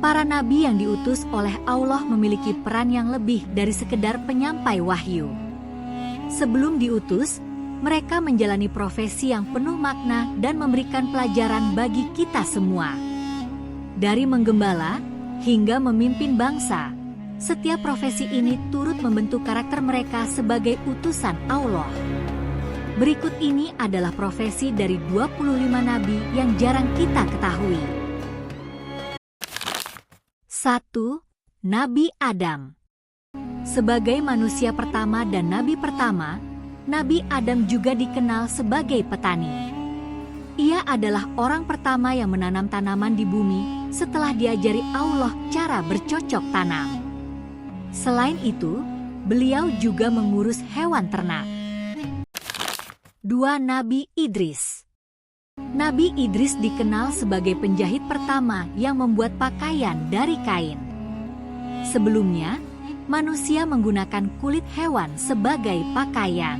Para nabi yang diutus oleh Allah memiliki peran yang lebih dari sekedar penyampai wahyu. Sebelum diutus, mereka menjalani profesi yang penuh makna dan memberikan pelajaran bagi kita semua. Dari menggembala hingga memimpin bangsa, setiap profesi ini turut membentuk karakter mereka sebagai utusan Allah. Berikut ini adalah profesi dari 25 nabi yang jarang kita ketahui. 1. Nabi Adam. Sebagai manusia pertama dan nabi pertama, Nabi Adam juga dikenal sebagai petani. Ia adalah orang pertama yang menanam tanaman di bumi setelah diajari Allah cara bercocok tanam. Selain itu, beliau juga mengurus hewan ternak. 2. Nabi Idris. Nabi Idris dikenal sebagai penjahit pertama yang membuat pakaian dari kain. Sebelumnya, manusia menggunakan kulit hewan sebagai pakaian.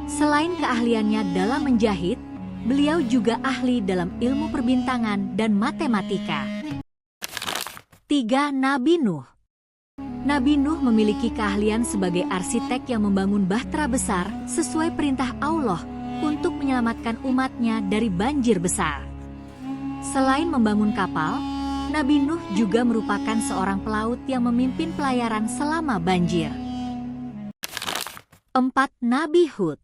Selain keahliannya dalam menjahit, beliau juga ahli dalam ilmu perbintangan dan matematika. 3. Nabi Nuh. Nabi Nuh memiliki keahlian sebagai arsitek yang membangun bahtera besar sesuai perintah Allah untuk menyelamatkan umatnya dari banjir besar. Selain membangun kapal, Nabi Nuh juga merupakan seorang pelaut yang memimpin pelayaran selama banjir. 4. Nabi Hud.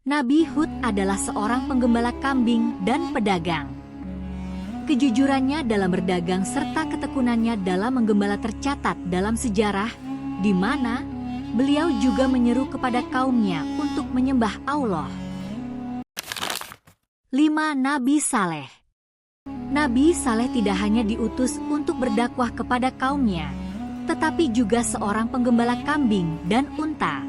Nabi Hud adalah seorang penggembala kambing dan pedagang. Kejujurannya dalam berdagang serta ketekunannya dalam menggembala tercatat dalam sejarah, di mana beliau juga menyeru kepada kaumnya untuk menyembah Allah. 5. Nabi Saleh. Nabi Saleh tidak hanya diutus untuk berdakwah kepada kaumnya, tetapi juga seorang penggembala kambing dan unta.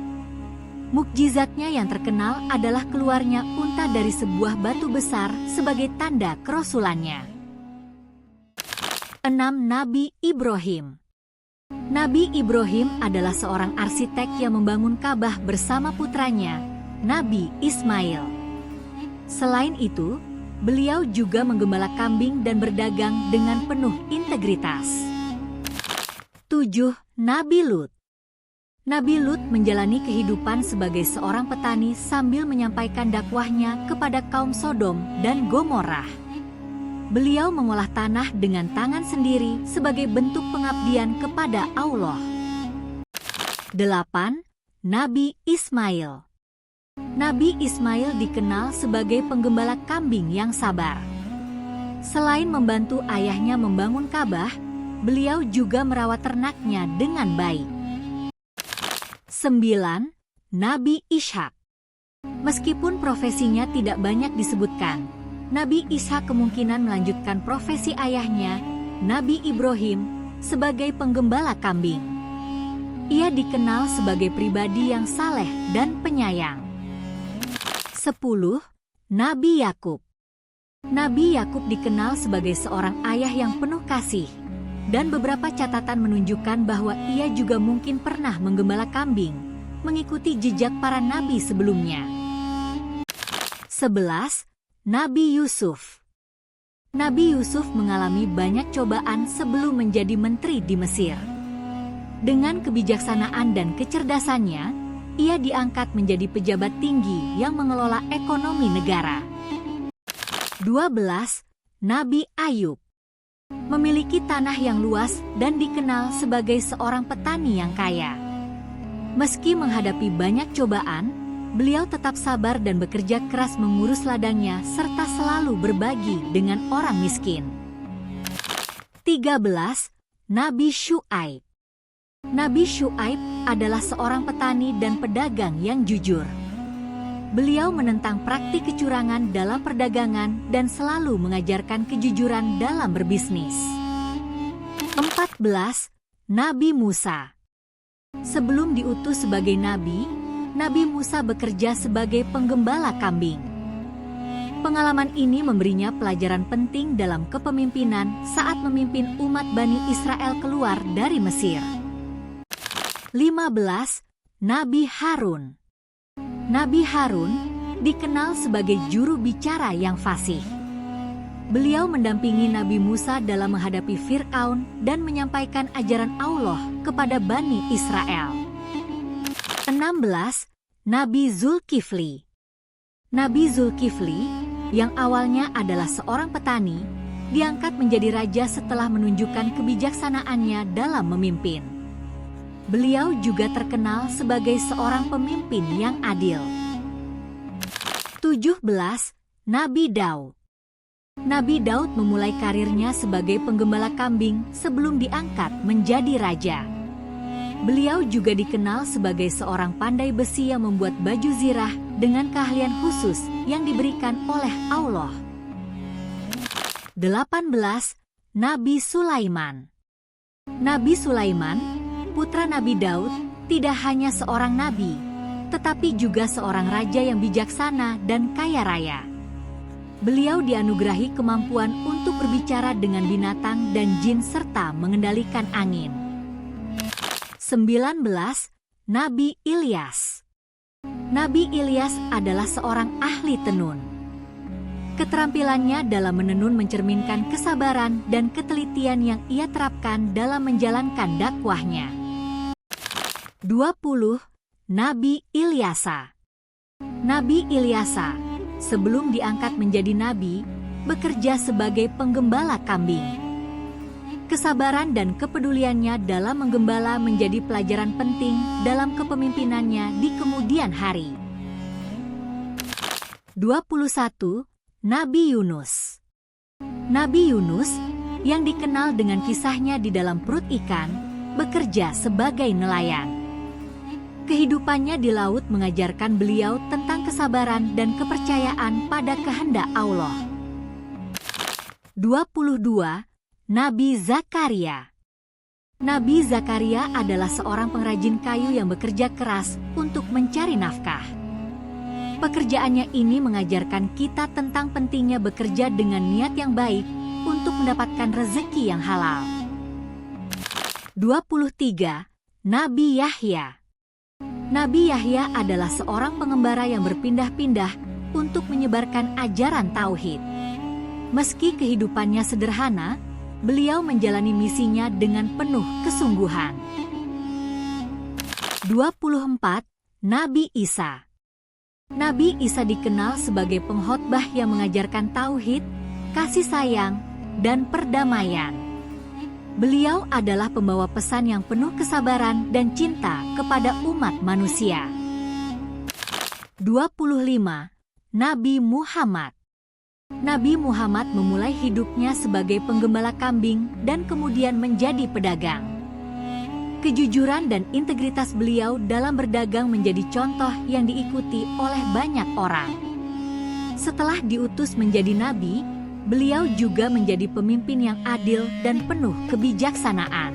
Mukjizatnya yang terkenal adalah keluarnya unta dari sebuah batu besar sebagai tanda kerasulannya. 6. Nabi Ibrahim. Nabi Ibrahim adalah seorang arsitek yang membangun Ka'bah bersama putranya, Nabi Ismail. Selain itu, beliau juga menggembala kambing dan berdagang dengan penuh integritas. 7. Nabi Lut. Nabi Lut menjalani kehidupan sebagai seorang petani sambil menyampaikan dakwahnya kepada kaum Sodom dan Gomorrah. Beliau mengolah tanah dengan tangan sendiri sebagai bentuk pengabdian kepada Allah. 8. Nabi Ismail. Nabi Ismail dikenal sebagai penggembala kambing yang sabar. Selain membantu ayahnya membangun Ka'bah, beliau juga merawat ternaknya dengan baik. 9. Nabi Ishak. Meskipun profesinya tidak banyak disebutkan, Nabi Ishak kemungkinan melanjutkan profesi ayahnya, Nabi Ibrahim, sebagai penggembala kambing. Ia dikenal sebagai pribadi yang saleh dan penyayang. 10. Nabi Yakub. Nabi Yakub dikenal sebagai seorang ayah yang penuh kasih, dan beberapa catatan menunjukkan bahwa ia juga mungkin pernah menggembala kambing, mengikuti jejak para nabi sebelumnya. 11. Nabi Yusuf. Nabi Yusuf mengalami banyak cobaan sebelum menjadi menteri di Mesir. Dengan kebijaksanaan dan kecerdasannya, ia diangkat menjadi pejabat tinggi yang mengelola ekonomi negara. 12. Nabi Ayub. Memiliki tanah yang luas dan dikenal sebagai seorang petani yang kaya. Meski menghadapi banyak cobaan, beliau tetap sabar dan bekerja keras mengurus ladangnya serta selalu berbagi dengan orang miskin. 13. Nabi Syuaib. Nabi Syuaib adalah seorang petani dan pedagang yang jujur. Beliau menentang praktik kecurangan dalam perdagangan dan selalu mengajarkan kejujuran dalam berbisnis. 14. Nabi Musa. Sebelum diutus sebagai nabi, Nabi Musa bekerja sebagai penggembala kambing. Pengalaman ini memberinya pelajaran penting dalam kepemimpinan saat memimpin umat Bani Israel keluar dari Mesir. 15. Nabi Harun. Nabi Harun dikenal sebagai juru bicara yang fasih. Beliau mendampingi Nabi Musa dalam menghadapi Fir'aun dan menyampaikan ajaran Allah kepada Bani Israel. 16. Nabi Zulkifli. Nabi Zulkifli, yang awalnya adalah seorang petani, diangkat menjadi raja setelah menunjukkan kebijaksanaannya dalam memimpin. Beliau juga terkenal sebagai seorang pemimpin yang adil. 17. Nabi Daud. Nabi Daud memulai karirnya sebagai penggembala kambing sebelum diangkat menjadi raja. Beliau juga dikenal sebagai seorang pandai besi yang membuat baju zirah dengan keahlian khusus yang diberikan oleh Allah. 18. Nabi Sulaiman. Nabi Sulaiman, putra Nabi Daud, tidak hanya seorang nabi, tetapi juga seorang raja yang bijaksana dan kaya raya. Beliau dianugerahi kemampuan untuk berbicara dengan binatang dan jin serta mengendalikan angin. 19. Nabi Ilyas. Nabi Ilyas adalah seorang ahli tenun. Keterampilannya dalam menenun mencerminkan kesabaran dan ketelitian yang ia terapkan dalam menjalankan dakwahnya. 20. Nabi Ilyasa. Nabi Ilyasa, sebelum diangkat menjadi nabi, bekerja sebagai penggembala kambing. Kesabaran dan kepeduliannya dalam menggembala menjadi pelajaran penting dalam kepemimpinannya di kemudian hari. 21. Nabi Yunus. Nabi Yunus, yang dikenal dengan kisahnya di dalam perut ikan, bekerja sebagai nelayan. Kehidupannya di laut mengajarkan beliau tentang kesabaran dan kepercayaan pada kehendak Allah. 22. Nabi Zakaria. Nabi Zakaria adalah seorang pengrajin kayu yang bekerja keras untuk mencari nafkah. Pekerjaannya ini mengajarkan kita tentang pentingnya bekerja dengan niat yang baik untuk mendapatkan rezeki yang halal. 23. Nabi Yahya. Nabi Yahya adalah seorang pengembara yang berpindah-pindah untuk menyebarkan ajaran tauhid. Meski kehidupannya sederhana, beliau menjalani misinya dengan penuh kesungguhan. 24. Nabi Isa. Nabi Isa dikenal sebagai pengkhotbah yang mengajarkan tauhid, kasih sayang, dan perdamaian. Beliau adalah pembawa pesan yang penuh kesabaran dan cinta kepada umat manusia. 25. Nabi Muhammad. Nabi Muhammad memulai hidupnya sebagai penggembala kambing dan kemudian menjadi pedagang. Kejujuran dan integritas beliau dalam berdagang menjadi contoh yang diikuti oleh banyak orang. Setelah diutus menjadi nabi, beliau juga menjadi pemimpin yang adil dan penuh kebijaksanaan.